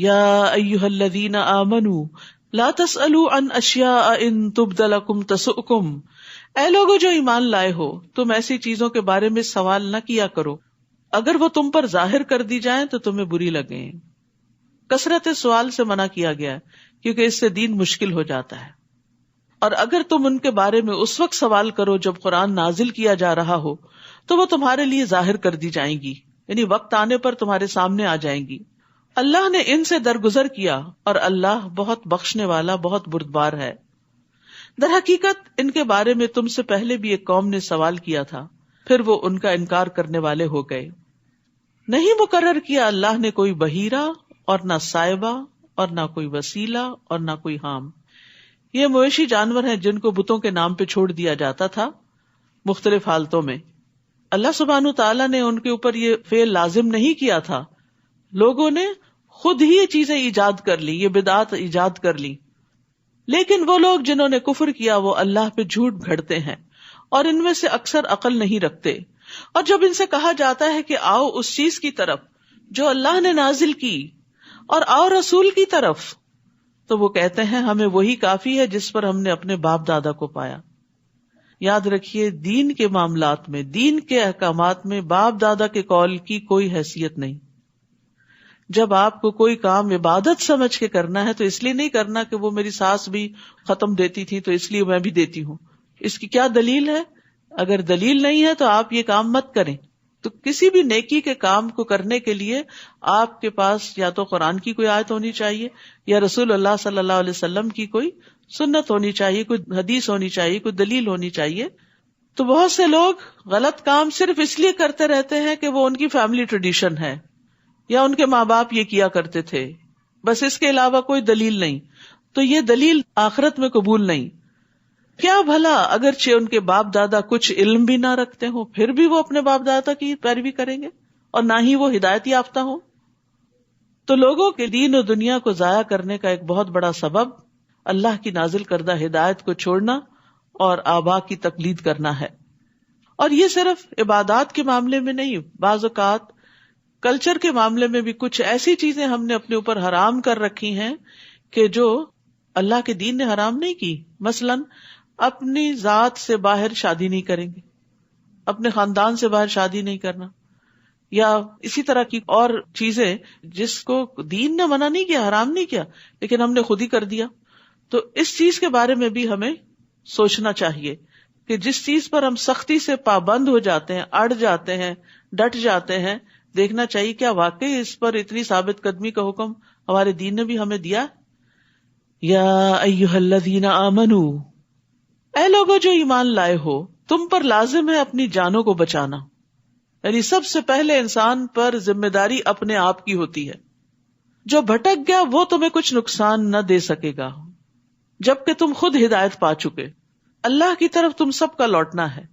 یا ایھا الذین آمنوا لا تسألوا عن اشیاء ان تبد لکم تسؤکم، اے لوگو جو ایمان لائے ہو، تم ایسی چیزوں کے بارے میں سوال نہ کیا کرو اگر وہ تم پر ظاہر کر دی جائیں تو تمہیں بری لگیں۔ کثرت سوال سے منع کیا گیا ہے کیونکہ اس سے دین مشکل ہو جاتا ہے، اور اگر تم ان کے بارے میں اس وقت سوال کرو جب قرآن نازل کیا جا رہا ہو تو وہ تمہارے لیے ظاہر کر دی جائیں گی، یعنی وقت آنے پر تمہارے سامنے آ جائیں گی۔ اللہ نے ان سے درگزر کیا اور اللہ بہت بخشنے والا، بہت بردبار ہے۔ در حقیقت ان کے بارے میں تم سے پہلے بھی ایک قوم نے سوال کیا تھا، پھر وہ ان کا انکار کرنے والے ہو گئے۔ نہیں مقرر کیا اللہ نے کوئی بحیرہ اور نہ سائبہ اور نہ کوئی وسیلہ اور نہ کوئی حام۔ یہ مویشی جانور ہیں جن کو بتوں کے نام پہ چھوڑ دیا جاتا تھا مختلف حالتوں میں۔ اللہ سبحانہ تعالیٰ نے ان کے اوپر یہ فعل لازم نہیں کیا تھا، لوگوں نے خود ہی یہ چیزیں ایجاد کر لی، یہ بدعات ایجاد کر لی۔ لیکن وہ لوگ جنہوں نے کفر کیا وہ اللہ پہ جھوٹ گھڑتے ہیں، اور ان میں سے اکثر عقل نہیں رکھتے۔ اور جب ان سے کہا جاتا ہے کہ آؤ اس چیز کی طرف جو اللہ نے نازل کی، اور آؤ رسول کی طرف، تو وہ کہتے ہیں ہمیں وہی کافی ہے جس پر ہم نے اپنے باپ دادا کو پایا۔ یاد رکھیے دین کے معاملات میں، دین کے احکامات میں باپ دادا کے قول کی کوئی حیثیت نہیں۔ جب آپ کو کوئی کام عبادت سمجھ کے کرنا ہے تو اس لیے نہیں کرنا کہ وہ میری ساس بھی ختم دیتی تھی تو اس لیے میں بھی دیتی ہوں۔ اس کی کیا دلیل ہے؟ اگر دلیل نہیں ہے تو آپ یہ کام مت کریں۔ تو کسی بھی نیکی کے کام کو کرنے کے لیے آپ کے پاس یا تو قرآن کی کوئی آیت ہونی چاہیے یا رسول اللہ صلی اللہ علیہ وسلم کی کوئی سنت ہونی چاہیے، کوئی حدیث ہونی چاہیے، کوئی دلیل ہونی چاہیے۔ تو بہت سے لوگ غلط کام صرف اس لیے کرتے رہتے ہیں کہ وہ ان کی فیملی ٹریڈیشن ہے یا ان کے ماں باپ یہ کیا کرتے تھے، بس اس کے علاوہ کوئی دلیل نہیں۔ تو یہ دلیل آخرت میں قبول نہیں۔ کیا بھلا اگرچہ ان کے باپ دادا کچھ علم بھی نہ رکھتے ہوں پھر بھی وہ اپنے باپ دادا کی پیروی کریں گے اور نہ ہی وہ ہدایت یافتہ ہوں؟ تو لوگوں کے دین و دنیا کو ضائع کرنے کا ایک بہت بڑا سبب اللہ کی نازل کردہ ہدایت کو چھوڑنا اور آبا کی تقلید کرنا ہے۔ اور یہ صرف عبادات کے معاملے میں نہیں، بعض اوقات کلچر کے معاملے میں بھی کچھ ایسی چیزیں ہم نے اپنے اوپر حرام کر رکھی ہیں کہ جو اللہ کے دین نے حرام نہیں کی۔ مثلاً اپنی ذات سے باہر شادی نہیں کریں گے، اپنے خاندان سے باہر شادی نہیں کرنا، یا اسی طرح کی اور چیزیں جس کو دین نے منع نہیں کیا، حرام نہیں کیا، لیکن ہم نے خود ہی کر دیا۔ تو اس چیز کے بارے میں بھی ہمیں سوچنا چاہیے کہ جس چیز پر ہم سختی سے پابند ہو جاتے ہیں، اڑ جاتے ہیں، ڈٹ جاتے ہیں، دیکھنا چاہیے کیا واقعی اس پر اتنی ثابت قدمی کا حکم ہمارے دین نے بھی ہمیں دیا۔ یا ایھا الذین آمنوا، اے لوگو جو ایمان لائے ہو، تم پر لازم ہے اپنی جانوں کو بچانا، یعنی سب سے پہلے انسان پر ذمہ داری اپنے آپ کی ہوتی ہے۔ جو بھٹک گیا وہ تمہیں کچھ نقصان نہ دے سکے گا جبکہ تم خود ہدایت پا چکے۔ اللہ کی طرف تم سب کا لوٹنا ہے،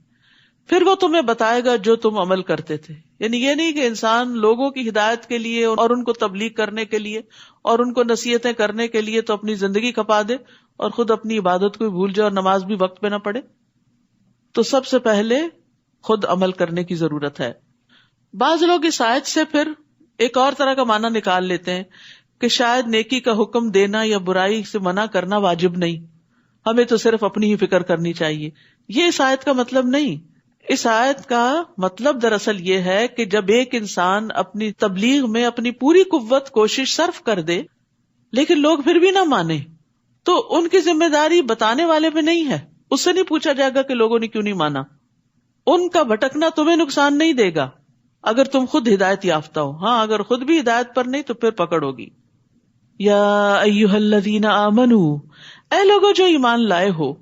پھر وہ تمہیں بتائے گا جو تم عمل کرتے تھے۔ یعنی یہ نہیں کہ انسان لوگوں کی ہدایت کے لیے اور ان کو تبلیغ کرنے کے لیے اور ان کو نصیحتیں کرنے کے لیے تو اپنی زندگی کھپا دے اور خود اپنی عبادت کو بھول جائے اور نماز بھی وقت پہ نہ پڑھے۔ تو سب سے پہلے خود عمل کرنے کی ضرورت ہے۔ بعض لوگ اس آیت سے پھر ایک اور طرح کا معنی نکال لیتے ہیں کہ شاید نیکی کا حکم دینا یا برائی سے منع کرنا واجب نہیں، ہمیں تو صرف اپنی ہی فکر کرنی چاہیے۔ یہ اس آیت کا مطلب نہیں۔ اس آیت کا مطلب دراصل یہ ہے کہ جب ایک انسان اپنی تبلیغ میں اپنی پوری قوت کوشش صرف کر دے لیکن لوگ پھر بھی نہ مانے تو ان کی ذمہ داری بتانے والے پہ نہیں ہے۔ اس سے نہیں پوچھا جائے گا کہ لوگوں نے کیوں نہیں مانا۔ ان کا بھٹکنا تمہیں نقصان نہیں دے گا اگر تم خود ہدایت یافتہ ہو۔ ہاں، اگر خود بھی ہدایت پر نہیں تو پھر پکڑ ہوگی۔ یا ایھا الذین آمنوا، اے لوگو جو ایمان لائے ہو،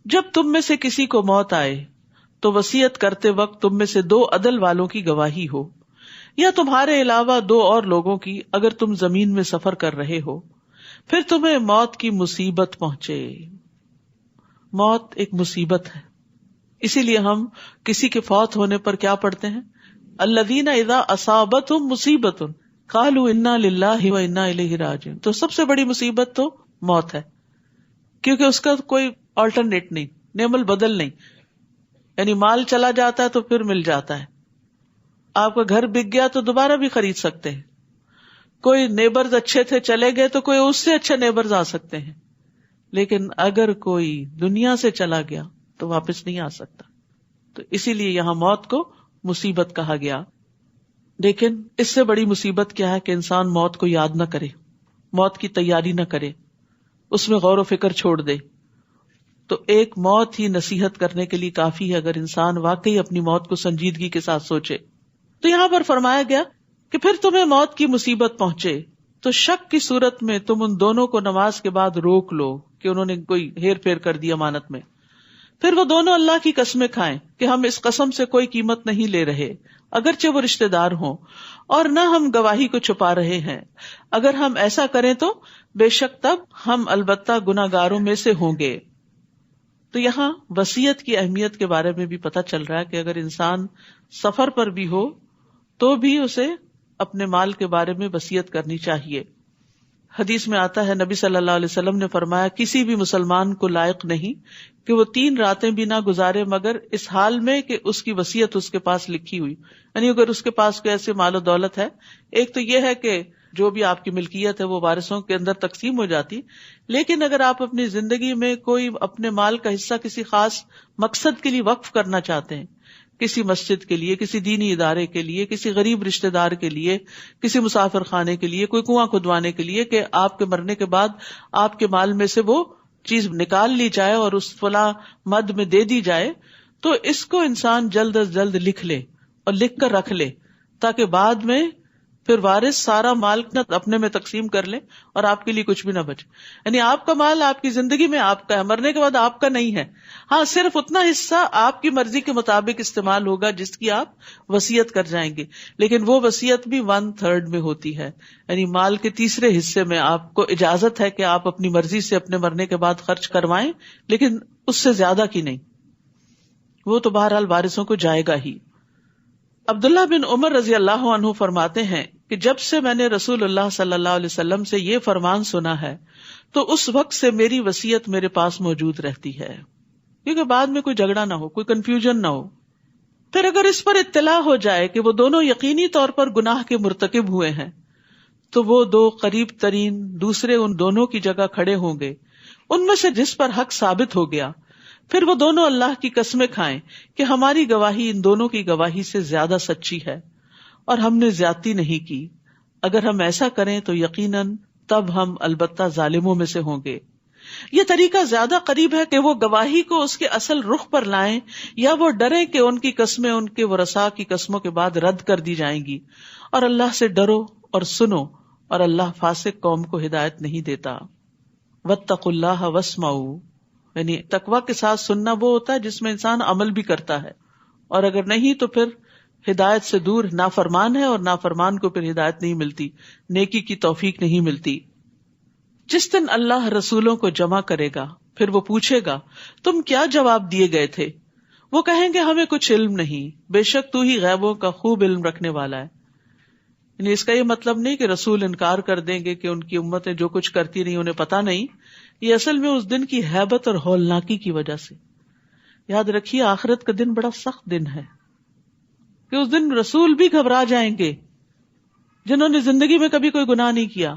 جب تم میں سے کسی کو موت آئے تو وصیت کرتے وقت تم میں سے 2 عدل والوں کی گواہی ہو، یا تمہارے علاوہ 2 اور لوگوں کی، اگر تم زمین میں سفر کر رہے ہو، پھر تمہیں موت کی مصیبت پہنچے۔ موت ایک مصیبت ہے، اسی لیے ہم کسی کے فوت ہونے پر کیا پڑھتے ہیں؟ الذین اذا اصابتہم مصیبۃ قالوا انا للہ وانا الیہ راجعون۔ تو سب سے بڑی مصیبت تو موت ہے، کیونکہ اس کا کوئی آلٹرنیٹ نہیں، نعم البدل نہیں۔ یعنی مال چلا جاتا ہے تو پھر مل جاتا ہے، آپ کا گھر بک گیا تو دوبارہ بھی خرید سکتے ہیں۔ کوئی نیبرز اچھے تھے چلے گئے تو کوئی اس سے اچھے نیبرز آ سکتے ہیں، لیکن اگر کوئی دنیا سے چلا گیا تو واپس نہیں آ سکتا. تو اسی لیے یہاں موت کو مصیبت کہا گیا. لیکن اس سے بڑی مصیبت کیا ہے کہ انسان موت کو یاد نہ کرے، موت کی تیاری نہ کرے، اس میں غور و فکر چھوڑ دے. تو ایک موت ہی نصیحت کرنے کے لیے کافی ہے اگر انسان واقعی اپنی موت کو سنجیدگی کے ساتھ سوچے. تو یہاں پر فرمایا گیا کہ پھر تمہیں موت کی مصیبت پہنچے تو شک کی صورت میں تم ان دونوں کو نماز کے بعد روک لو کہ انہوں نے کوئی ہیر پھیر کر دی امانت میں. پھر وہ دونوں اللہ کی قسمیں کھائیں کہ ہم اس قسم سے کوئی قیمت نہیں لے رہے اگرچہ وہ رشتہ دار ہوں، اور نہ ہم گواہی کو چھپا رہے ہیں. اگر ہم ایسا کریں تو بے شک تب ہم البتہ گناہگاروں میں سے ہوں گے. تو یہاں وصیت کی اہمیت کے بارے میں بھی پتہ چل رہا ہے کہ اگر انسان سفر پر بھی ہو تو بھی اسے اپنے مال کے بارے میں وصیت کرنی چاہیے. حدیث میں آتا ہے نبی صلی اللہ علیہ وسلم نے فرمایا کسی بھی مسلمان کو لائق نہیں کہ وہ 3 راتیں بھی نہ گزارے مگر اس حال میں کہ اس کی وصیت اس کے پاس لکھی ہوئی. یعنی اگر اس کے پاس کوئی ایسے مال و دولت ہے، ایک تو یہ ہے کہ جو بھی آپ کی ملکیت ہے وہ وارثوں کے اندر تقسیم ہو جاتی، لیکن اگر آپ اپنی زندگی میں کوئی اپنے مال کا حصہ کسی خاص مقصد کے لیے وقف کرنا چاہتے ہیں، کسی مسجد کے لیے، کسی دینی ادارے کے لیے، کسی غریب رشتہ دار کے لیے، کسی مسافر خانے کے لیے، کوئی کنواں کھدوانے کے لیے، کہ آپ کے مرنے کے بعد آپ کے مال میں سے وہ چیز نکال لی جائے اور اس فلاں مد میں دے دی جائے، تو اس کو انسان جلد از جلد لکھ لے اور لکھ کر رکھ لے تاکہ بعد میں پھر وارث سارا مال اپنے میں تقسیم کر لے اور آپ کے لیے کچھ بھی نہ بچے. یعنی آپ کا مال آپ کی زندگی میں آپ کا ہے، مرنے کے بعد آپ کا نہیں ہے. ہاں صرف اتنا حصہ آپ کی مرضی کے مطابق استعمال ہوگا جس کی آپ وصیت کر جائیں گے، لیکن وہ وصیت بھی 1/3 میں ہوتی ہے. یعنی مال کے تیسرے حصے میں آپ کو اجازت ہے کہ آپ اپنی مرضی سے اپنے مرنے کے بعد خرچ کروائیں، لیکن اس سے زیادہ کی نہیں، وہ تو بہرحال وارثوں کو جائے گا ہی. عبداللہ بن عمر رضی اللہ عنہ فرماتے ہیں کہ جب سے میں نے رسول اللہ صلی اللہ علیہ وسلم سے یہ فرمان سنا ہے تو اس وقت سے میری وصیت میرے پاس موجود رہتی ہے، کیونکہ بعد میں کوئی جھگڑا نہ ہو، کوئی کنفیوژن نہ ہو. پھر اگر اس پر اطلاع ہو جائے کہ وہ دونوں یقینی طور پر گناہ کے مرتکب ہوئے ہیں تو وہ 2 قریب ترین دوسرے ان دونوں کی جگہ کھڑے ہوں گے، ان میں سے جس پر حق ثابت ہو گیا پھر وہ دونوں اللہ کی قسمیں کھائیں کہ ہماری گواہی ان دونوں کی گواہی سے زیادہ سچی ہے اور ہم نے زیادتی نہیں کی. اگر ہم ایسا کریں تو یقیناً تب ہم البتہ ظالموں میں سے ہوں گے. یہ طریقہ زیادہ قریب ہے کہ وہ گواہی کو اس کے اصل رخ پر لائیں یا وہ ڈریں کہ ان کی قسمیں ان کے ورثاء کی قسموں کے بعد رد کر دی جائیں گی. اور اللہ سے ڈرو اور سنو، اور اللہ فاسق قوم کو ہدایت نہیں دیتا. واتقوا اللہ واسمعوا، یعنی تقوی کے ساتھ سننا وہ ہوتا ہے جس میں انسان عمل بھی کرتا ہے، اور اگر نہیں تو پھر ہدایت سے دور نافرمان ہے، اور نافرمان کو پھر ہدایت نہیں ملتی، نیکی کی توفیق نہیں ملتی. جس دن اللہ رسولوں کو جمع کرے گا پھر وہ پوچھے گا تم کیا جواب دیے گئے تھے؟ وہ کہیں گے ہمیں کچھ علم نہیں، بے شک تو ہی غیبوں کا خوب علم رکھنے والا ہے. یعنی اس کا یہ مطلب نہیں کہ رسول انکار کر دیں گے کہ ان کی امتیں جو کچھ کرتی نہیں انہیں پتا نہیں. یہ اصل میں اس دن کی ہیبت اور ہولناکی کی وجہ سے. یاد رکھیے آخرت کا دن بڑا سخت دن ہے کہ اس دن رسول بھی گھبرا جائیں گے جنہوں نے زندگی میں کبھی کوئی گناہ نہیں کیا.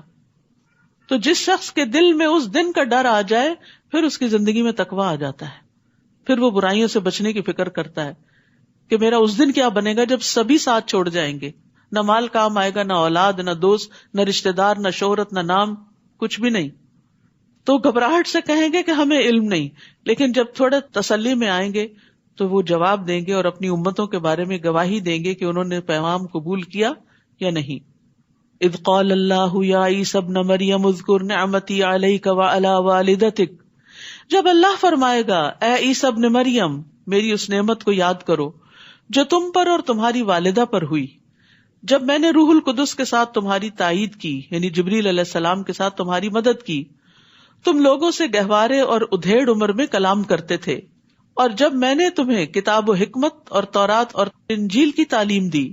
تو جس شخص کے دل میں اس دن کا ڈر آ جائے پھر اس کی زندگی میں تقویٰ آ جاتا ہے، پھر وہ برائیوں سے بچنے کی فکر کرتا ہے کہ میرا اس دن کیا بنے گا جب سبھی ساتھ چھوڑ جائیں گے، نہ مال کام آئے گا، نہ اولاد، نہ دوست، نہ رشتہ دار، نہ شہرت، نہ نام، کچھ بھی نہیں. تو گھبراہٹ سے کہیں گے کہ ہمیں علم نہیں، لیکن جب تھوڑے تسلی میں آئیں گے تو وہ جواب دیں گے اور اپنی امتوں کے بارے میں گواہی دیں گے کہ انہوں نے پیغام قبول کیا یا نہیں. اذ قال اللہ یا عیسی ابن مریم اذکر نعمتی علیک وعلی والدتک، جب اللہ فرمائے گا اے عیسی ابن مریم میری اس نعمت کو یاد کرو جو تم پر اور تمہاری والدہ پر ہوئی، جب میں نے روح القدس کے ساتھ تمہاری تائید کی، یعنی جبریل علیہ السلام کے ساتھ تمہاری مدد کی، تم لوگوں سے گہوارے اور ادھیڑ عمر میں کلام کرتے تھے، اور جب میں نے تمہیں کتاب و حکمت اور تورات اور انجیل کی تعلیم دی،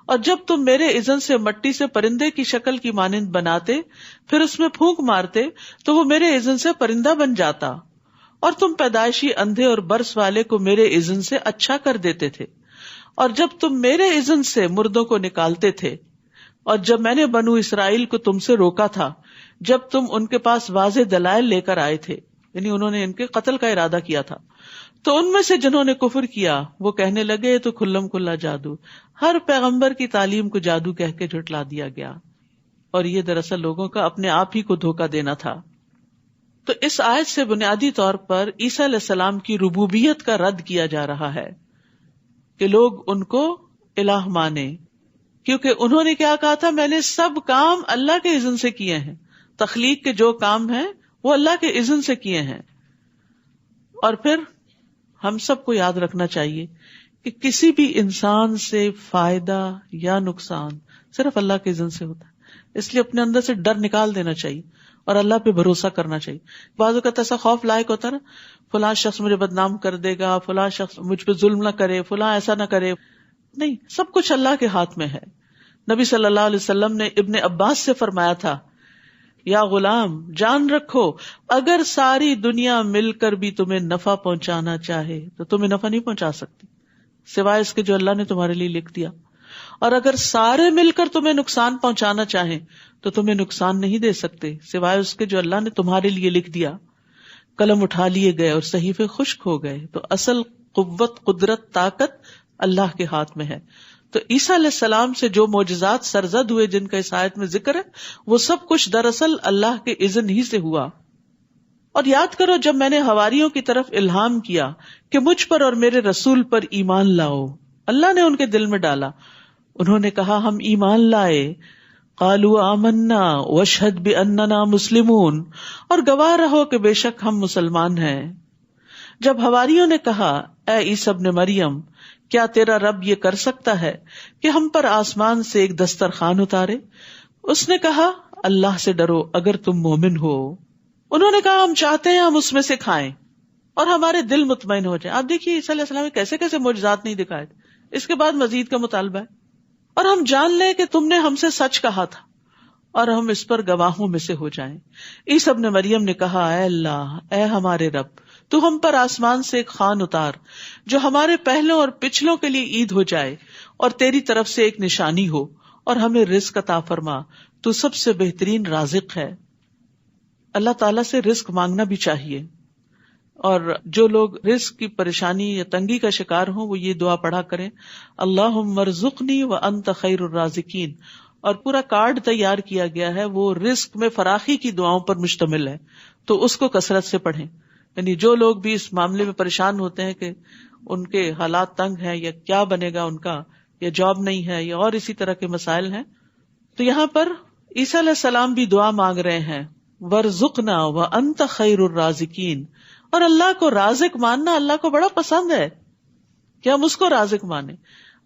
اور جب تم میرے اذن سے مٹی سے پرندے کی شکل کی مانند بناتے پھر اس میں پھونک مارتے تو وہ میرے اذن سے پرندہ بن جاتا، اور تم پیدائشی اندھے اور برس والے کو میرے اذن سے اچھا کر دیتے تھے، اور جب تم میرے اذن سے مردوں کو نکالتے تھے اور جب میں نے بنو اسرائیل کو تم سے روکا تھا جب تم ان کے پاس واضح دلائل لے کر آئے تھے، یعنی انہوں نے ان کے قتل کا ارادہ کیا تھا، تو ان میں سے جنہوں نے کفر کیا وہ کہنے لگے تو کھلم کھلا جادو، ہر پیغمبر کی تعلیم کو جادو کہہ کے جھٹلا دیا گیا، اور یہ دراصل لوگوں کا اپنے آپ ہی کو دھوکہ دینا تھا۔ تو اس آیت سے بنیادی طور پر عیسیٰ علیہ السلام کی ربوبیت کا رد کیا جا رہا ہے کہ لوگ ان کو الہ مانے، کیونکہ انہوں نے کیا کہا تھا، میں نے سب کام اللہ کے اذن سے کیے ہیں، تخلیق کے جو کام ہیں وہ اللہ کے اذن سے کیے ہیں۔ اور پھر ہم سب کو یاد رکھنا چاہیے کہ کسی بھی انسان سے فائدہ یا نقصان صرف اللہ کے اذن سے ہوتا ہے، اس لیے اپنے اندر سے ڈر نکال دینا چاہیے اور اللہ پہ بھروسہ کرنا چاہیے۔ بعض اوقات ایسا خوف لائق ہوتا ہے نا، فلاں شخص مجھے بدنام کر دے گا، فلاں شخص مجھ پہ ظلم نہ کرے، فلاں ایسا نہ کرے، نہیں، سب کچھ اللہ کے ہاتھ میں ہے۔ نبی صلی اللہ علیہ وسلم نے ابن عباس سے فرمایا تھا، یا غلام جان رکھو اگر ساری دنیا مل کر بھی تمہیں نفع پہنچانا چاہے تو تمہیں نفع نہیں پہنچا سکتی سوائے اس کے جو اللہ نے تمہارے لیے لکھ دیا، اور اگر سارے مل کر تمہیں نقصان پہنچانا چاہیں تو تمہیں نقصان نہیں دے سکتے سوائے اس کے جو اللہ نے تمہارے لیے لکھ دیا۔ قلم اٹھا لیے گئے اور صحیفے خشک ہو گئے۔ تو اصل قوت، قدرت، طاقت اللہ کے ہاتھ میں ہے۔ تو عیسیٰ علیہ السلام سے جو معجزات سرزد ہوئے جن کا اس آیت میں ذکر ہے، وہ سب کچھ دراصل اللہ کے اذن ہی سے ہوا۔ اور یاد کرو جب میں نے حواریوں کی طرف الہام کیا کہ مجھ پر اور میرے رسول پر ایمان لاؤ، اللہ نے ان کے دل میں ڈالا، انہوں نے کہا ہم ایمان لائے، قالوا آمنا واشہد باننا مسلمون، اور گواہ رہو کہ بے شک ہم مسلمان ہیں۔ جب حواریوں نے کہا اے عیسیٰ ابن مریم، کیا تیرا رب یہ کر سکتا ہے کہ ہم پر آسمان سے ایک دسترخوان اتارے؟ اس نے کہا اللہ سے ڈرو اگر تم مومن ہو۔ انہوں نے کہا ہم چاہتے ہیں ہم اس میں سے کھائیں اور ہمارے دل مطمئن ہو جائیں۔ آپ دیکھیے عیسیٰ علیہ السلام کیسے کیسے معجزات نہیں دکھائے، اس کے بعد مزید کا مطالبہ ہے، اور ہم جان لیں کہ تم نے ہم سے سچ کہا تھا اور ہم اس پر گواہوں میں سے ہو جائیں۔ عیسیٰ ابن مریم نے کہا اے اللہ، اے ہمارے رب، تو ہم پر آسمان سے ایک خوان اتار جو ہمارے پہلوں اور پچھلوں کے لیے عید ہو جائے اور تیری طرف سے ایک نشانی ہو، اور ہمیں رزق عطا فرما، تو سب سے بہترین رازق ہے۔ اللہ تعالیٰ سے رزق مانگنا بھی چاہیے، اور جو لوگ رزق کی پریشانی یا تنگی کا شکار ہوں وہ یہ دعا پڑھا کریں، اللہم ارزقنی وانت خیر الرازقین، اور پورا کارڈ تیار کیا گیا ہے، وہ رزق میں فراخی کی دعاؤں پر مشتمل ہے، تو اس کو کثرت سے پڑھیں۔ یعنی جو لوگ بھی اس معاملے میں پریشان ہوتے ہیں کہ ان کے حالات تنگ ہیں یا کیا بنے گا ان کا، یا جاب نہیں ہے یا اور اسی طرح کے مسائل ہیں، تو یہاں پر عیسیٰ علیہ السلام بھی دعا مانگ رہے ہیں، وَارْزُقْنَا وَأَنْتَ خَيْرُ الرَّازِقِينَ، اور اللہ کو رازق ماننا اللہ کو بڑا پسند ہے کہ ہم اس کو رازق مانیں۔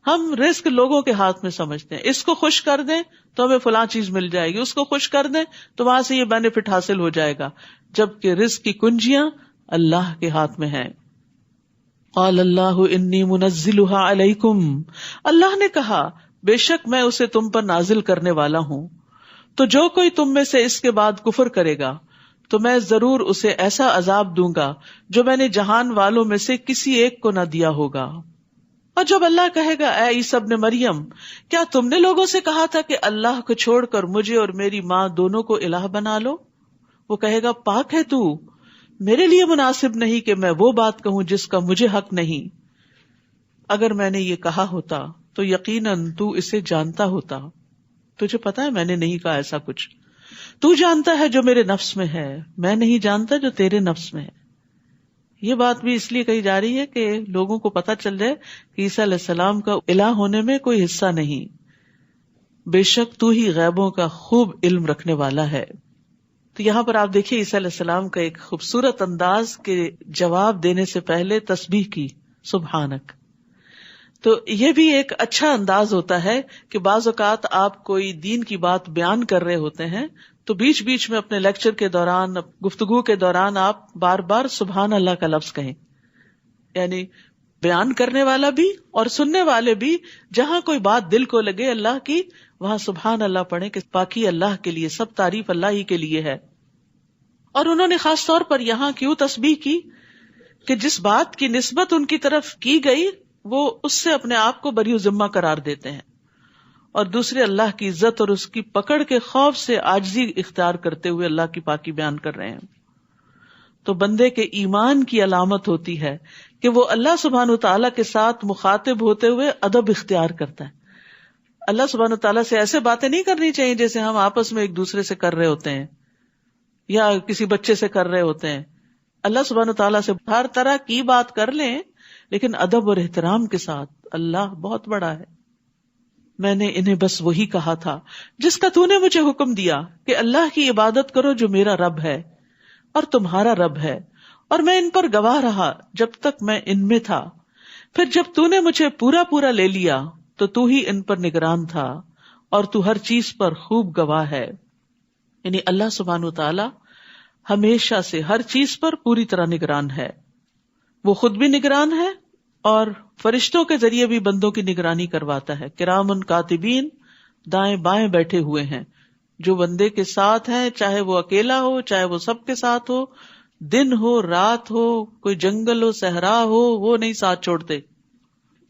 ہم رزق لوگوں کے ہاتھ میں سمجھتے ہیں، اس کو خوش کر دیں تو ہمیں فلاں چیز مل جائے گی، اس کو خوش کر دیں تو وہاں سے یہ بینیفٹ حاصل ہو جائے گا، جبکہ رزق کی کنجیاں اللہ کے ہاتھ میں ہیں۔ قال اللہ انی منزلها علیکم، اللہ نے کہا بے شک میں اسے تم پر نازل کرنے والا ہوں، تو جو کوئی تم میں سے اس کے بعد کفر کرے گا تو میں ضرور اسے ایسا عذاب دوں گا جو میں نے جہان والوں میں سے کسی ایک کو نہ دیا ہوگا۔ اور جب اللہ کہے گا اے عیسیٰ ابن مریم، کیا تم نے لوگوں سے کہا تھا کہ اللہ کو چھوڑ کر مجھے اور میری ماں دونوں کو الہ بنا لو؟ وہ کہے گا پاک ہے تو، میرے لیے مناسب نہیں کہ میں وہ بات کہوں جس کا مجھے حق نہیں۔ اگر میں نے یہ کہا ہوتا تو یقیناً تو اسے جانتا ہوتا، تجھے پتا ہے میں نے نہیں کہا ایسا کچھ، تو جانتا ہے جو میرے نفس میں ہے، میں نہیں جانتا جو تیرے نفس میں ہے۔ یہ بات بھی اس لیے کہی جا رہی ہے کہ لوگوں کو پتا چل جائے کہ عیسیٰ علیہ السلام کا الہ ہونے میں کوئی حصہ نہیں، بے شک تو ہی غیبوں کا خوب علم رکھنے والا ہے۔ تو یہاں پر آپ دیکھیے عیسیٰ علیہ السلام کا ایک خوبصورت انداز کے جواب دینے سے پہلے تسبیح کی، سبحانک۔ تو یہ بھی ایک اچھا انداز ہوتا ہے کہ بعض اوقات آپ کوئی دین کی بات بیان کر رہے ہوتے ہیں تو بیچ بیچ میں اپنے لیکچر کے دوران، گفتگو کے دوران آپ بار بار سبحان اللہ کا لفظ کہیں، یعنی بیان کرنے والا بھی اور سننے والے بھی جہاں کوئی بات دل کو لگے اللہ کی، وہاں سبحان اللہ پڑھیں کہ پاکی اللہ کے لیے، سب تعریف اللہ ہی کے لیے ہے۔ اور انہوں نے خاص طور پر یہاں کیوں تسبیح کی کہ جس بات کی نسبت ان کی طرف کی گئی وہ اس سے اپنے آپ کو بری ذمہ قرار دیتے ہیں، اور دوسرے اللہ کی عزت اور اس کی پکڑ کے خوف سے عاجزی اختیار کرتے ہوئے اللہ کی پاکی بیان کر رہے ہیں. تو بندے کے ایمان کی علامت ہوتی ہے کہ وہ اللہ سبحانہ وتعالیٰ کے ساتھ مخاطب ہوتے ہوئے ادب اختیار کرتا ہے. اللہ سبحانہ وتعالیٰ سے ایسے باتیں نہیں کرنی چاہیے جیسے ہم آپس میں ایک دوسرے سے کر رہے ہوتے ہیں یا کسی بچے سے کر رہے ہوتے ہیں. اللہ سبحانہ وتعالیٰ سے ہر طرح کی بات کر لیں لیکن ادب اور احترام کے ساتھ. اللہ بہت بڑا ہے. میں نے انہیں بس وہی کہا تھا جس کا تو نے مجھے حکم دیا کہ اللہ کی عبادت کرو جو میرا رب ہے اور تمہارا رب ہے، اور میں ان پر گواہ رہا جب تک میں ان میں تھا. پھر جب تو نے مجھے پورا پورا لے لیا تو تو ہی ان پر نگران تھا اور تو ہر چیز پر خوب گواہ ہے. یعنی اللہ سبحانہ وتعالی ہمیشہ سے ہر چیز پر پوری طرح نگران ہے. وہ خود بھی نگران ہے اور فرشتوں کے ذریعے بھی بندوں کی نگرانی کرواتا ہے. کرامن کاتبین دائیں بائیں بیٹھے ہوئے ہیں جو بندے کے ساتھ ہیں، چاہے وہ اکیلا ہو چاہے وہ سب کے ساتھ ہو، دن ہو رات ہو، کوئی جنگل ہو صحرا ہو، وہ نہیں ساتھ چھوڑتے.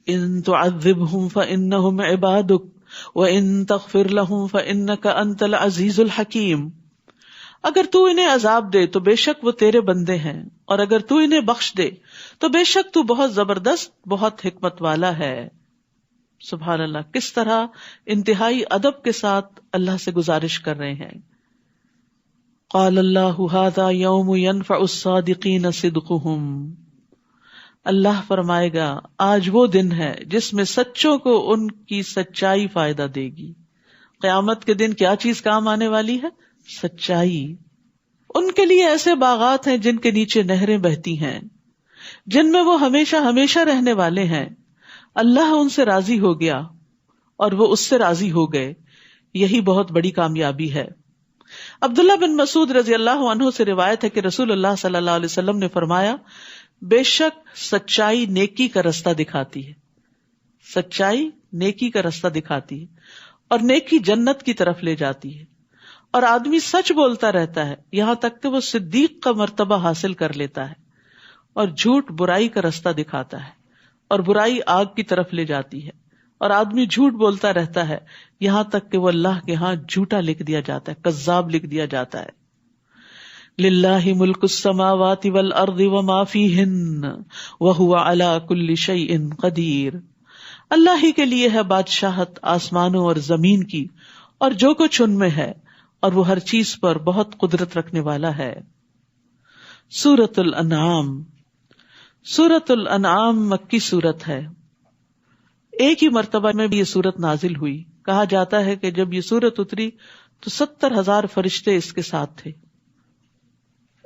ان تعذبہم فانہم عبادک وان تغفر لہم فانک انت العزیز الحکیم. اگر تو انہیں عذاب دے تو بے شک وہ تیرے بندے ہیں، اور اگر تو انہیں بخش دے تو بے شک تو بہت زبردست، بہت حکمت والا ہے. سبحان اللہ، کس طرح انتہائی ادب کے ساتھ اللہ سے گزارش کر رہے ہیں. قال اللہ ھذا یوم ینفع الصادقین صدقہم. اللہ فرمائے گا آج وہ دن ہے جس میں سچوں کو ان کی سچائی فائدہ دے گی. قیامت کے دن کیا چیز کام آنے والی ہے؟ سچائی. ان کے لیے ایسے باغات ہیں جن کے نیچے نہریں بہتی ہیں، جن میں وہ ہمیشہ ہمیشہ رہنے والے ہیں. اللہ ان سے راضی ہو گیا اور وہ اس سے راضی ہو گئے. یہی بہت بڑی کامیابی ہے. عبداللہ بن مسعود رضی اللہ عنہ سے روایت ہے کہ رسول اللہ صلی اللہ علیہ وسلم نے فرمایا، بے شک سچائی نیکی کا رستہ دکھاتی ہے. سچائی نیکی کا رستہ دکھاتی ہے اور نیکی جنت کی طرف لے جاتی ہے. اور آدمی سچ بولتا رہتا ہے یہاں تک کہ وہ صدیق کا مرتبہ حاصل کر لیتا ہے. اور جھوٹ برائی کا رستہ دکھاتا ہے اور برائی آگ کی طرف لے جاتی ہے. اور آدمی جھوٹ بولتا رہتا ہے یہاں تک کہ وہ اللہ کے ہاں جھوٹا لکھ دیا جاتا ہے، کذاب لکھ دیا جاتا ہے. للہ ملک السماوات والارض وما فیہن وہو علی کل شیء قدیر. اللہ ہی کے لیے ہے بادشاہت آسمانوں اور زمین کی اور جو کچھ ان میں ہے، اور وہ ہر چیز پر بہت قدرت رکھنے والا ہے. سورۃ الانعام. سورۃ الانعام مکی سورت ہے. ایک ہی مرتبہ میں بھی یہ سورت نازل ہوئی. کہا جاتا ہے کہ جب یہ سورت اتری تو 70,000 فرشتے اس کے ساتھ تھے.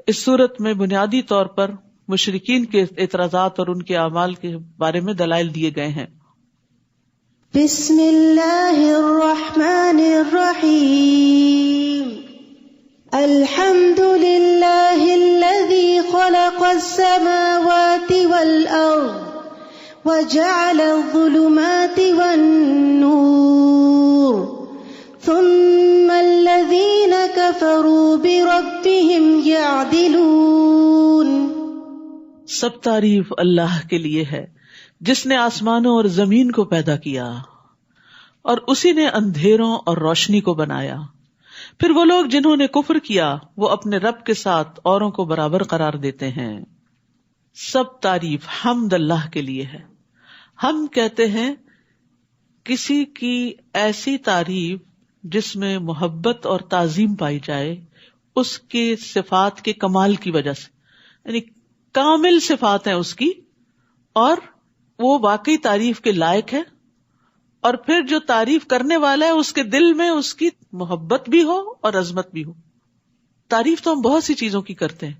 اس سورت میں بنیادی طور پر مشرکین کے اعتراضات اور ان کے اعمال کے بارے میں دلائل دیے گئے ہیں. بسم اللہ الرحمن الرحیم. الحمد للہ الذی خلق السماوات والارض وجعل الظلمات والنور ثم الذین کفروا بربهم یعدلون. سب تعریف اللہ کے لیے ہے جس نے آسمانوں اور زمین کو پیدا کیا اور اسی نے اندھیروں اور روشنی کو بنایا. پھر وہ لوگ جنہوں نے کفر کیا وہ اپنے رب کے ساتھ اوروں کو برابر قرار دیتے ہیں. سب تعریف حمد اللہ کے لیے ہے. ہم کہتے ہیں کسی کی ایسی تعریف جس میں محبت اور تعظیم پائی جائے اس کے صفات کے کمال کی وجہ سے، یعنی کامل صفات ہیں اس کی اور وہ واقعی تعریف کے لائق ہے. اور پھر جو تعریف کرنے والا ہے اس کے دل میں اس کی محبت بھی ہو اور عظمت بھی ہو. تعریف تو ہم بہت سی چیزوں کی کرتے ہیں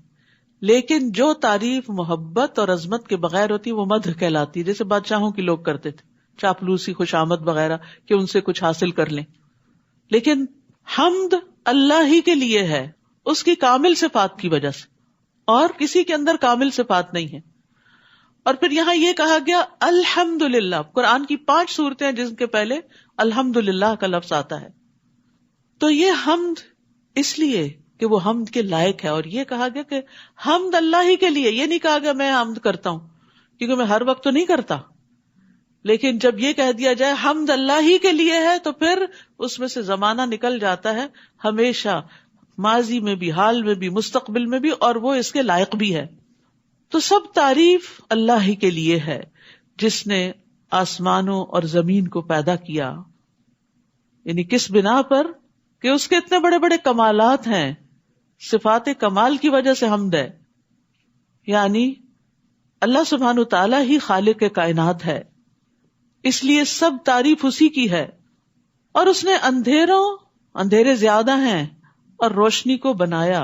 لیکن جو تعریف محبت اور عظمت کے بغیر ہوتی وہ مدح کہلاتی ہے، جیسے بادشاہوں کی لوگ کرتے تھے، چاپلوسی، خوشامد وغیرہ کہ ان سے کچھ حاصل کر لیں. لیکن حمد اللہ ہی کے لیے ہے اس کی کامل صفات کی وجہ سے، اور کسی کے اندر کامل صفات نہیں ہے. اور پھر یہاں یہ کہا گیا الحمدللہ. قرآن کی 5 سورتیں ہیں جن کے پہلے الحمدللہ کا لفظ آتا ہے. تو یہ حمد اس لیے کہ وہ حمد کے لائق ہے، اور یہ کہا گیا کہ حمد اللہ ہی کے لیے. یہ نہیں کہا گیا میں حمد کرتا ہوں، کیونکہ میں ہر وقت تو نہیں کرتا. لیکن جب یہ کہہ دیا جائے حمد اللہ ہی کے لیے ہے تو پھر اس میں سے زمانہ نکل جاتا ہے ہمیشہ، ماضی میں بھی، حال میں بھی، مستقبل میں بھی، اور وہ اس کے لائق بھی ہے. تو سب تعریف اللہ ہی کے لیے ہے جس نے آسمانوں اور زمین کو پیدا کیا. یعنی کس بنا پر؟ کہ اس کے اتنے بڑے بڑے کمالات ہیں، صفات کمال کی وجہ سے حمد ہے. یعنی اللہ سبحانہ تعالیٰ ہی خالق کائنات ہے، اس لیے سب تعریف اسی کی ہے. اور اس نے اندھیرے زیادہ ہیں اور روشنی کو بنایا،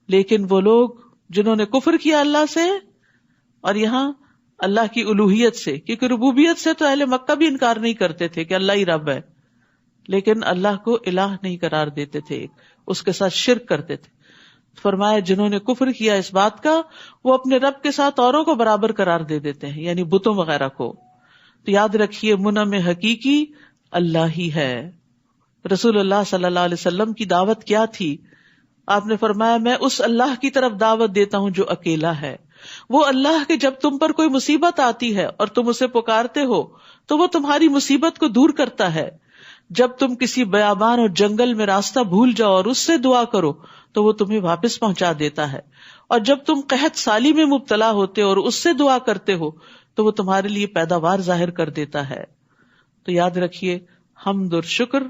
لیکن وہ لوگ جنہوں نے کفر کیا اللہ سے، اور یہاں اللہ کی الوہیت سے، کیونکہ ربوبیت سے تو اہل مکہ بھی انکار نہیں کرتے تھے کہ اللہ ہی رب ہے، لیکن اللہ کو الہ نہیں قرار دیتے تھے، اس کے ساتھ شرک کرتے تھے. فرمایا جنہوں نے کفر کیا اس بات کا، وہ اپنے رب کے ساتھ اوروں کو برابر قرار دے دیتے ہیں، یعنی بتوں وغیرہ کو. تو یاد رکھیے منعم حقیقی اللہ ہی ہے. رسول اللہ صلی اللہ علیہ وسلم کی دعوت کیا تھی؟ آپ نے فرمایا میں اس اللہ کی طرف دعوت دیتا ہوں جو اکیلا ہے. وہ اللہ کہ جب تم پر کوئی مصیبت آتی ہے اور تم اسے پکارتے ہو تو وہ تمہاری مصیبت کو دور کرتا ہے. جب تم کسی بیابان اور جنگل میں راستہ بھول جاؤ اور اس سے دعا کرو تو وہ تمہیں واپس پہنچا دیتا ہے. اور جب تم قحط سالی میں مبتلا ہوتے اور اس سے دعا کرتے ہو تو وہ تمہارے لیے پیداوار ظاہر کر دیتا ہے. تو یاد رکھیے حمد اور شکر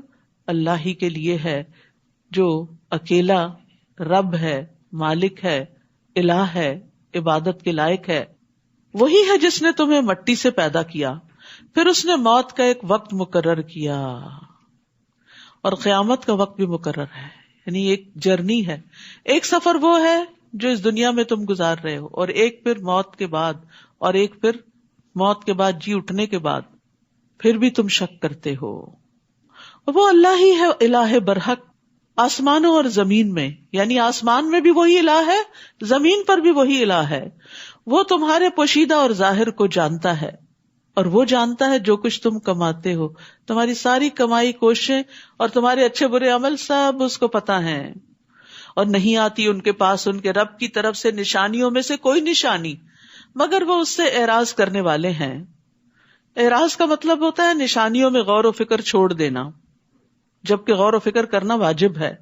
اللہ ہی کے لیے ہے جو اکیلا رب ہے، مالک ہے، الہ ہے، عبادت کے لائق ہے. وہی ہے جس نے تمہیں مٹی سے پیدا کیا، پھر اس نے موت کا ایک وقت مقرر کیا اور قیامت کا وقت بھی مقرر ہے. یعنی ایک جرنی ہے، ایک سفر وہ ہے جو اس دنیا میں تم گزار رہے ہو، اور ایک پھر موت کے بعد، اور ایک پھر موت کے بعد جی اٹھنے کے بعد، پھر بھی تم شک کرتے ہو. وہ اللہ ہی ہے الہ برحق آسمانوں اور زمین میں، یعنی آسمان میں بھی وہی الہ ہے، زمین پر بھی وہی الہ ہے. وہ تمہارے پوشیدہ اور ظاہر کو جانتا ہے، اور وہ جانتا ہے جو کچھ تم کماتے ہو. تمہاری ساری کمائی، کوششیں اور تمہارے اچھے برے عمل سب اس کو پتہ ہیں. اور نہیں آتی ان کے پاس ان کے رب کی طرف سے نشانیوں میں سے کوئی نشانی مگر وہ اس سے اعراض کرنے والے ہیں. اعراض کا مطلب ہوتا ہے نشانیوں میں غور و فکر چھوڑ دینا، جبکہ غور و فکر کرنا واجب ہے.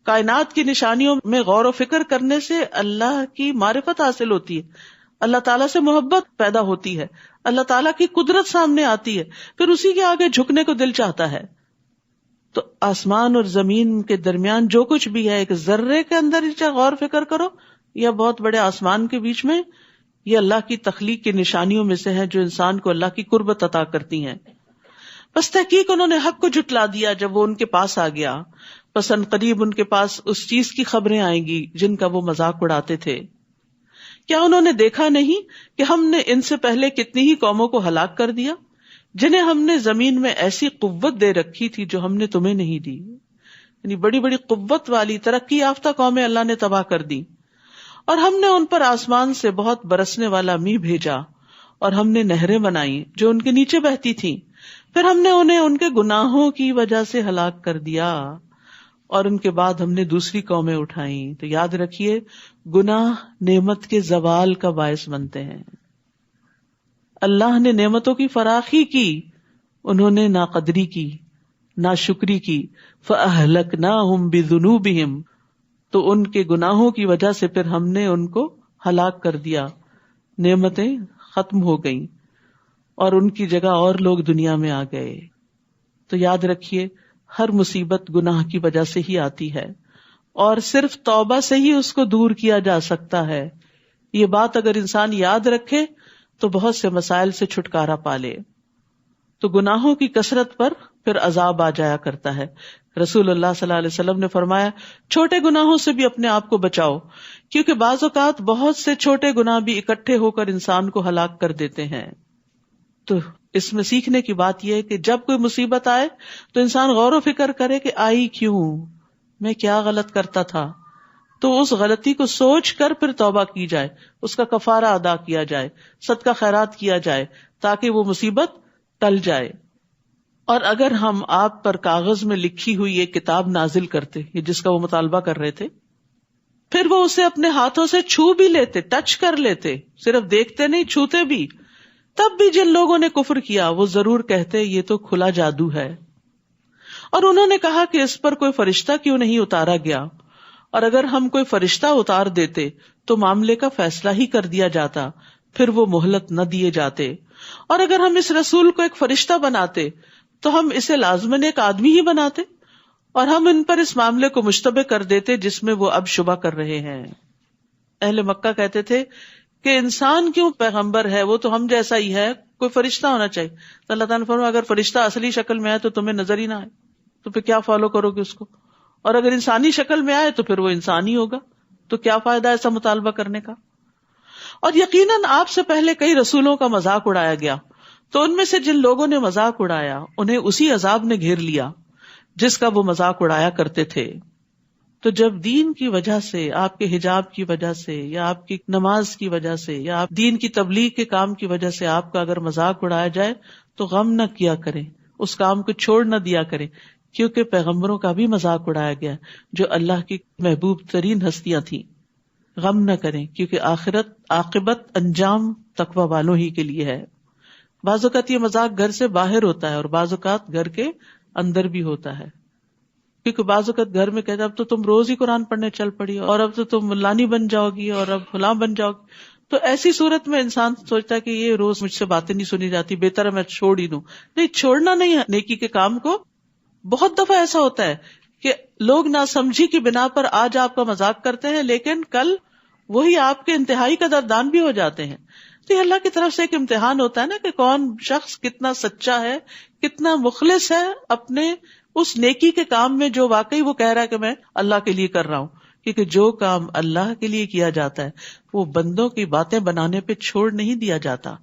کائنات کی نشانیوں میں غور و فکر کرنے سے اللہ کی معرفت حاصل ہوتی ہے، اللہ تعالیٰ سے محبت پیدا ہوتی ہے، اللہ تعالیٰ کی قدرت سامنے آتی ہے، پھر اسی کے آگے جھکنے کو دل چاہتا ہے. تو آسمان اور زمین کے درمیان جو کچھ بھی ہے، ایک ذرے کے اندر چاہے غور فکر کرو یا بہت بڑے آسمان کے بیچ میں، یہ اللہ کی تخلیق کی نشانیوں میں سے ہے جو انسان کو اللہ کی قربت عطا کرتی ہیں. بس تحقیق انہوں نے حق کو جھٹلا دیا جب وہ ان کے پاس آ گیا، بس ان قریب ان کے پاس اس چیز کی خبریں آئیں گی جن کا وہ مذاق اڑاتے تھے. کیا انہوں نے دیکھا نہیں کہ ہم نے ان سے پہلے کتنی ہی قوموں کو ہلاک کر دیا جنہیں ہم نے زمین میں ایسی قوت دے رکھی تھی جو ہم نے تمہیں نہیں دی. یعنی بڑی بڑی قوت والی ترقی یافتہ قومیں اللہ نے تباہ کر دی. اور ہم نے ان پر آسمان سے بہت برسنے والا میہ بھیجا، اور ہم نے نہریں بنائی جو ان کے نیچے بہتی تھیں. پھر ہم نے انہیں ان کے گناہوں کی وجہ سے ہلاک کر دیا، اور ان کے بعد ہم نے دوسری قومیں اٹھائیں. تو یاد رکھیے گناہ نعمت کے زوال کا باعث بنتے ہیں. اللہ نے نعمتوں کی فراخی کی، انہوں نے ناقدری کی، ناشکری کی. فَأَهْلَكْنَاهُمْ بِذُنُوبِهِمْ، تو ان کے گناہوں کی وجہ سے پھر ہم نے ان کو ہلاک کر دیا. نعمتیں ختم ہو گئیں اور ان کی جگہ اور لوگ دنیا میں آ گئے. تو یاد رکھیے ہر مصیبت گناہ کی وجہ سے ہی آتی ہے، اور صرف توبہ سے ہی اس کو دور کیا جا سکتا ہے. یہ بات اگر انسان یاد رکھے تو بہت سے مسائل سے چھٹکارا پا لے. تو گناہوں کی کثرت پر پھر عذاب آ جایا کرتا ہے. رسول اللہ صلی اللہ علیہ وسلم نے فرمایا چھوٹے گناہوں سے بھی اپنے آپ کو بچاؤ، کیونکہ بعض اوقات بہت سے چھوٹے گناہ بھی اکٹھے ہو کر انسان کو ہلاک کر دیتے ہیں. تو اس میں سیکھنے کی بات یہ ہے کہ جب کوئی مصیبت آئے تو انسان غور و فکر کرے کہ آئی کیوں، میں کیا غلط کرتا تھا، تو اس غلطی کو سوچ کر پھر توبہ کی جائے، اس کا کفارہ ادا کیا جائے، صدقہ خیرات کیا جائے تاکہ وہ مصیبت ٹل جائے. اور اگر ہم آپ پر کاغذ میں لکھی ہوئی ایک کتاب نازل کرتے جس کا وہ مطالبہ کر رہے تھے، پھر وہ اسے اپنے ہاتھوں سے چھو بھی لیتے، ٹچ کر لیتے، صرف دیکھتے نہیں چھوتے بھی، تب بھی جن لوگوں نے کفر کیا وہ ضرور کہتے یہ تو کھلا جادو ہے، اور انہوں نے کہا کہ اس پر کوئی فرشتہ کیوں نہیں اتارا گیا، اور اگر ہم کوئی فرشتہ اتار دیتے تو معاملے کا فیصلہ ہی کر دیا جاتا، پھر وہ مہلت نہ دیے جاتے، اور اگر ہم اس رسول کو ایک فرشتہ بناتے تو ہم اسے لازماً ایک آدمی ہی بناتے، اور ہم ان پر اس معاملے کو مشتبہ کر دیتے جس میں وہ اب شبہ کر رہے ہیں۔ اہل مکہ کہتے تھے کہ انسان کیوں پیغمبر ہے، وہ تو ہم جیسا ہی ہے، کوئی فرشتہ ہونا چاہیے۔ تو اللہ تعالیٰ نے فرمایا اگر فرشتہ اصلی شکل میں آئے تو تمہیں نظر ہی نہ آئے تو پھر کیا فالو کرو گے اس کو، اور اگر انسانی شکل میں آئے تو پھر وہ انسان ہی ہوگا، تو کیا فائدہ ایسا مطالبہ کرنے کا۔ اور یقیناً آپ سے پہلے کئی رسولوں کا مذاق اڑایا گیا، تو ان میں سے جن لوگوں نے مذاق اڑایا انہیں اسی عذاب نے گھیر لیا جس کا وہ مذاق اڑایا کرتے تھے۔ تو جب دین کی وجہ سے، آپ کے حجاب کی وجہ سے، یا آپ کی نماز کی وجہ سے، یا آپ دین کی تبلیغ کے کام کی وجہ سے آپ کا اگر مذاق اڑایا جائے تو غم نہ کیا کریں، اس کام کو چھوڑ نہ دیا کریں، کیونکہ پیغمبروں کا بھی مذاق اڑایا گیا جو اللہ کی محبوب ترین ہستیاں تھیں۔ غم نہ کریں کیونکہ عاقبت انجام تقوی والوں ہی کے لیے ہے۔ بعض اوقات یہ مذاق گھر سے باہر ہوتا ہے اور بعض اوقات گھر کے اندر بھی ہوتا ہے، کیونکہ بعض اوقات گھر میں کہتے اب تو تم روز ہی قرآن پڑھنے چل پڑی، اور اب تو تم ملانی بن جاؤ گی، اور اب فلاں بن جاؤ گی۔ تو ایسی صورت میں انسان سوچتا ہے کہ یہ روز مجھ سے باتیں نہیں سنی جاتی، بہتر ہے میں چھوڑ ہی دوں۔ نہیں، چھوڑنا نہیں ہے نیکی کے کام کو۔ بہت دفعہ ایسا ہوتا ہے کہ لوگ ناسمجھی کی بنا پر آج آپ کا مذاق کرتے ہیں لیکن کل وہی آپ کے انتہائی قدردان بھی ہو جاتے ہیں۔ تو یہ اللہ کی طرف سے ایک امتحان ہوتا ہے نا کہ کون شخص کتنا سچا ہے، کتنا مخلص ہے اپنے اس نیکی کے کام میں جو واقعی وہ کہہ رہا ہے کہ میں اللہ کے لیے کر رہا ہوں۔ کیونکہ جو کام اللہ کے لیے کیا جاتا ہے وہ بندوں کی باتیں بنانے پہ چھوڑ نہیں دیا جاتا،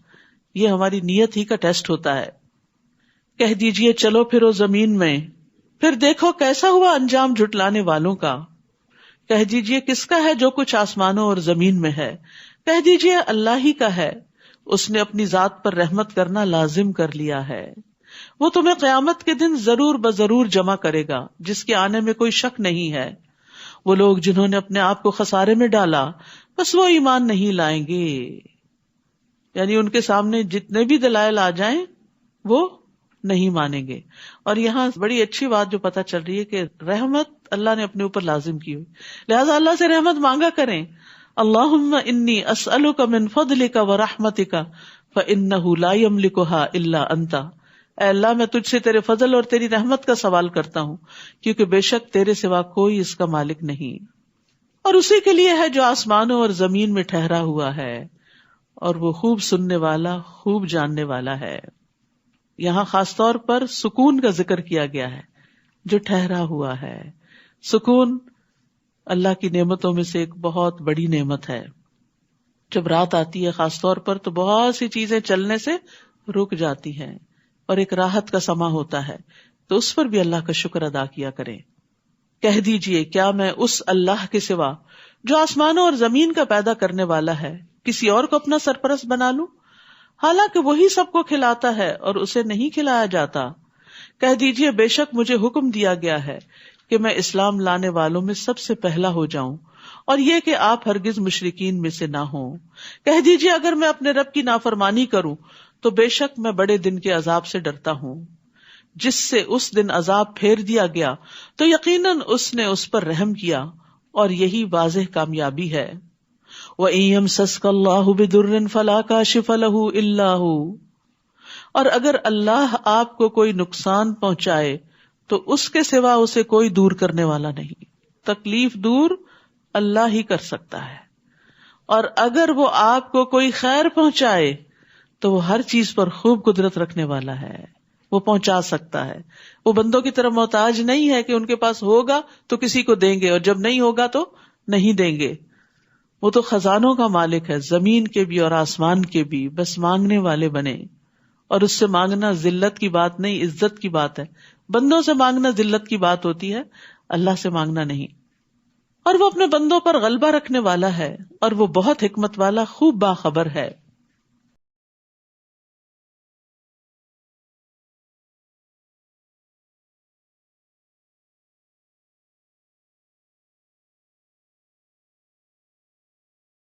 یہ ہماری نیت ہی کا ٹیسٹ ہوتا ہے۔ کہہ دیجئے چلو پھرو زمین میں، پھر دیکھو کیسا ہوا انجام جھٹلانے والوں کا۔ کہہ دیجئے کس کا ہے جو کچھ آسمانوں اور زمین میں ہے، کہہ دیجئے اللہ ہی کا ہے، اس نے اپنی ذات پر رحمت کرنا لازم کر لیا ہے۔ وہ تمہیں قیامت کے دن ضرور بضرور جمع کرے گا جس کے آنے میں کوئی شک نہیں ہے۔ وہ لوگ جنہوں نے اپنے آپ کو خسارے میں ڈالا بس وہ ایمان نہیں لائیں گے، یعنی ان کے سامنے جتنے بھی دلائل آ جائیں وہ نہیں مانیں گے۔ اور یہاں بڑی اچھی بات جو پتہ چل رہی ہے کہ رحمت اللہ نے اپنے اوپر لازم کی ہوئی، لہذا اللہ سے رحمت مانگا کریں۔ اللہم انی اسألک من فضلک ورحمتک فإنہ لا یملکھا الا انت۔ اے اللہ میں تجھ سے تیرے فضل اور تیری رحمت کا سوال کرتا ہوں کیونکہ بے شک تیرے سوا کوئی اس کا مالک نہیں، اور اسی کے لیے ہے جو آسمانوں اور زمین میں ٹھہرا ہوا ہے، اور وہ خوب سننے والا خوب جاننے والا ہے۔ یہاں خاص طور پر سکون کا ذکر کیا گیا ہے، جو ٹھہرا ہوا ہے۔ سکون اللہ کی نعمتوں میں سے ایک بہت بڑی نعمت ہے۔ جب رات آتی ہے خاص طور پر تو بہت سی چیزیں چلنے سے رک جاتی ہیں اور ایک راحت کا سما ہوتا ہے، تو اس پر بھی اللہ کا شکر ادا کیا کریں۔ کہہ دیجئے کیا میں اس اللہ کے سوا جو آسمانوں اور زمین کا پیدا کرنے والا ہے کسی اور کو اپنا سرپرست بنا لوں، حالانکہ وہی سب کو کھلاتا ہے اور اسے نہیں کھلایا جاتا۔ کہہ دیجئے بے شک مجھے حکم دیا گیا ہے کہ میں اسلام لانے والوں میں سب سے پہلا ہو جاؤں، اور یہ کہ آپ ہرگز مشرکین میں سے نہ ہوں۔ کہہ دیجئے اگر میں اپنے رب کی نافرمانی کروں تو بے شک میں بڑے دن کے عذاب سے ڈرتا ہوں۔ جس سے اس دن عذاب پھیر دیا گیا تو یقیناً اس نے اس پر رحم کیا، اور یہی واضح کامیابی ہے۔ وَإِن يَمْسَسْكَ اللَّهُ بِضُرٍّ فَلَا كَاشِفَ لَهُ إِلَّا هُوَ، اور اگر اللہ آپ کو کوئی نقصان پہنچائے تو اس کے سوا اسے کوئی دور کرنے والا نہیں۔ تکلیف دور اللہ ہی کر سکتا ہے، اور اگر وہ آپ کو کوئی خیر پہنچائے تو وہ ہر چیز پر خوب قدرت رکھنے والا ہے، وہ پہنچا سکتا ہے۔ وہ بندوں کی طرح محتاج نہیں ہے کہ ان کے پاس ہوگا تو کسی کو دیں گے اور جب نہیں ہوگا تو نہیں دیں گے۔ وہ تو خزانوں کا مالک ہے، زمین کے بھی اور آسمان کے بھی، بس مانگنے والے بنے۔ اور اس سے مانگنا ذلت کی بات نہیں، عزت کی بات ہے۔ بندوں سے مانگنا ذلت کی بات ہوتی ہے، اللہ سے مانگنا نہیں۔ اور وہ اپنے بندوں پر غلبہ رکھنے والا ہے، اور وہ بہت حکمت والا خوب باخبر ہے۔